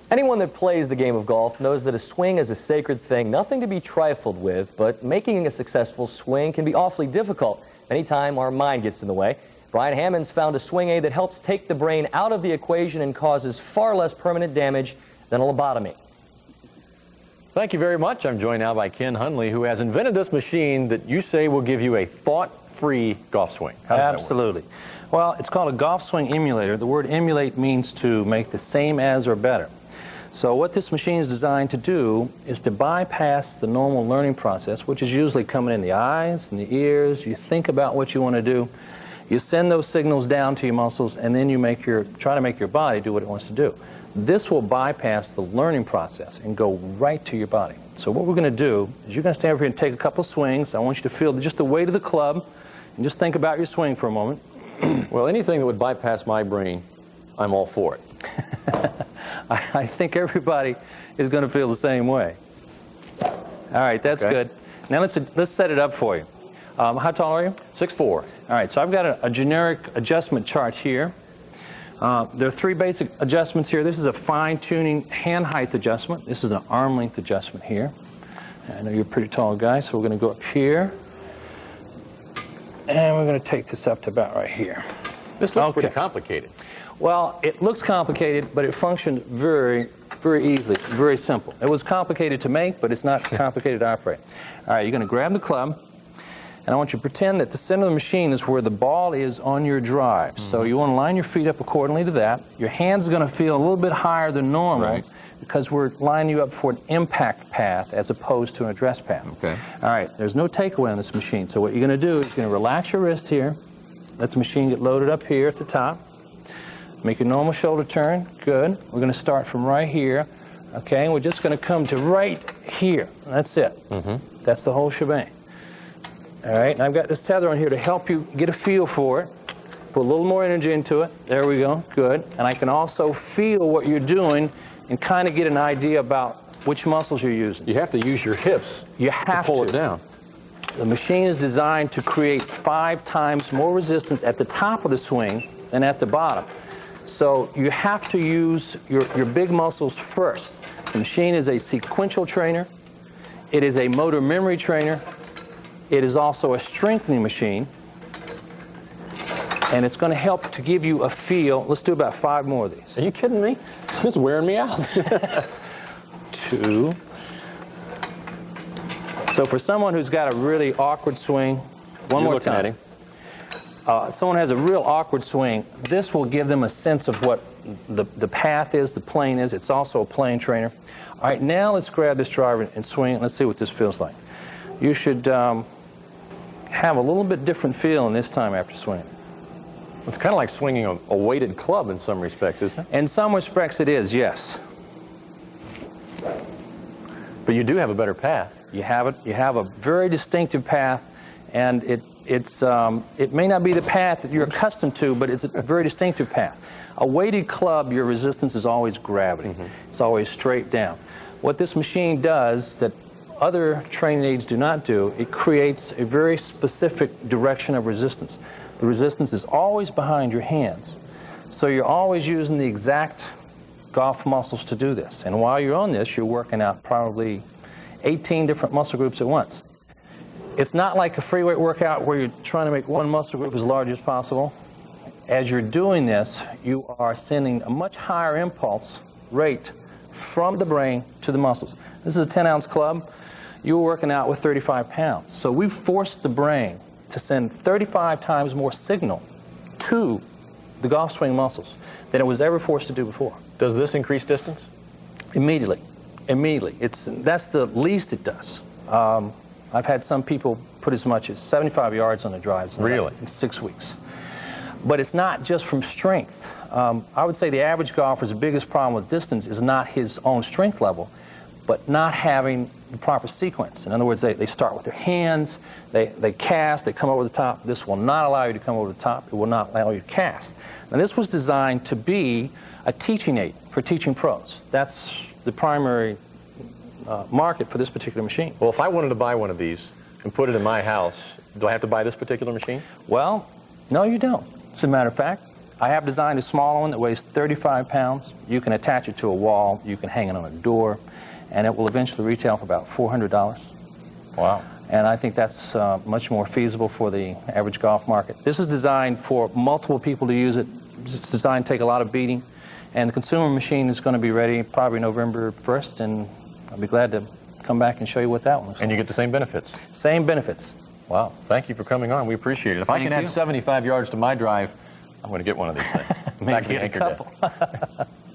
Anyone that plays the game of golf knows that a swing is a sacred thing, nothing to be trifled with, but making a successful swing can be awfully difficult. Anytime our mind gets in the way. Brian Hammond's found a swing aid that helps take the brain out of the equation and causes far less permanent damage than a lobotomy. Thank you very much. I'm joined now by Kenn Hundley, who has invented this machine that you say will give you a thought-free golf swing. How does Absolutely. That work? Well, it's called a Golf Swing Emulator. The word emulate means to make the same as or better. So what this machine is designed to do is to bypass the normal learning process, which is usually coming in the eyes and the ears. You think about what you want to do. You send those signals down to your muscles, and then you try to make your body do what it wants to do. This will bypass the learning process and go right to your body. So what we're going to do is you're going to stand over here and take a couple swings. I want you to feel just the weight of the club, and just think about your swing for a moment. Well, anything that would bypass my brain, I'm all for it. I think everybody is going to feel the same way. All right, that's good. Now let's set it up for you. How tall are you? 6'4". All right, so I've got a generic adjustment chart here. There are three basic adjustments here. This is a fine-tuning hand height adjustment. This is an arm length adjustment here. I know you're a pretty tall guy, so we're going to go up here. And we're going to take this up to about right here. This looks pretty complicated. Well, it looks complicated, but it functions very, very easily, very simple. It was complicated to make, but it's not complicated to operate. All right, you're going to grab the club, and I want you to pretend that the center of the machine is where the ball is on your drive. Mm-hmm. So you want to line your feet up accordingly to that. Your hands are going to feel a little bit higher than normal because we're lining you up for an impact path as opposed to an address path. Okay. All right, there's no takeaway on this machine. So what you're going to do is you're going to relax your wrist here, let the machine get loaded up here at the top. Make a normal shoulder turn. Good. We're going to start from right here. Okay, and we're just going to come to right here. That's it. Mm-hmm. That's the whole shebang. All right, and I've got this tether on here to help you get a feel for it. Put a little more energy into it. There we go. Good. And I can also feel what you're doing and kind of get an idea about which muscles you're using. You have to use your hips to pull it down. The machine is designed to create 5 times more resistance at the top of the swing than at the bottom. So you have to use your big muscles first. The machine is a sequential trainer. It is a motor memory trainer. It is also a strengthening machine. And it's going to help to give you a feel. Let's do about 5 more of these. Are you kidding me? This is wearing me out. 2. So for someone who's got a really awkward swing, one more time. Someone has a real awkward swing, this will give them a sense of what the path is, the plane is. It's also a plane trainer. All right, now let's grab this driver and swing it. Let's see what this feels like. You should have a little bit different feeling this time after swinging. It's kind of like swinging a weighted club in some respects, isn't it? In some respects it is, yes. But you do have a better path. You have it. You have a very distinctive path, and it may not be the path that you're accustomed to, but it's a very distinctive path. A weighted club, your resistance is always gravity. Mm-hmm. It's always straight down. What this machine does that other training aids do not do, it creates a very specific direction of resistance. The resistance is always behind your hands. So you're always using the exact golf muscles to do this. And while you're on this, you're working out probably 18 different muscle groups at once. It's not like a free weight workout where you're trying to make one muscle group as large as possible. As you're doing this, you are sending a much higher impulse rate from the brain to the muscles. This is a 10-ounce club. You're working out with 35 pounds. So we've forced the brain to send 35 times more signal to the golf swing muscles than it was ever forced to do before. Does this increase distance? Immediately. That's the least it does. I've had some people put as much as 75 yards on the drives in 6 weeks. But it's not just from strength. I would say the average golfer's biggest problem with distance is not his own strength level, but not having the proper sequence. In other words, they start with their hands, they cast, they come over the top. This will not allow you to come over the top. It will not allow you to cast. Now, this was designed to be a teaching aid for teaching pros. That's the primary market for this particular machine. Well, if I wanted to buy one of these and put it in my house, do I have to buy this particular machine? Well, no, you don't. As a matter of fact, I have designed a smaller one that weighs 35 pounds. You can attach it to a wall. You can hang it on a door. And it will eventually retail for about $400. Wow. And I think that's much more feasible for the average golf market. This is designed for multiple people to use it. It's designed to take a lot of beating. And the consumer machine is going to be ready probably November 1st, and I'll be glad to come back and show you what that one looks like. And you get the same benefits. Same benefits. Wow. Thank you for coming on. We appreciate it. If I can add 75 yards to my drive, I'm going to get one of these things. Maybe Back in a Anchor couple. Day.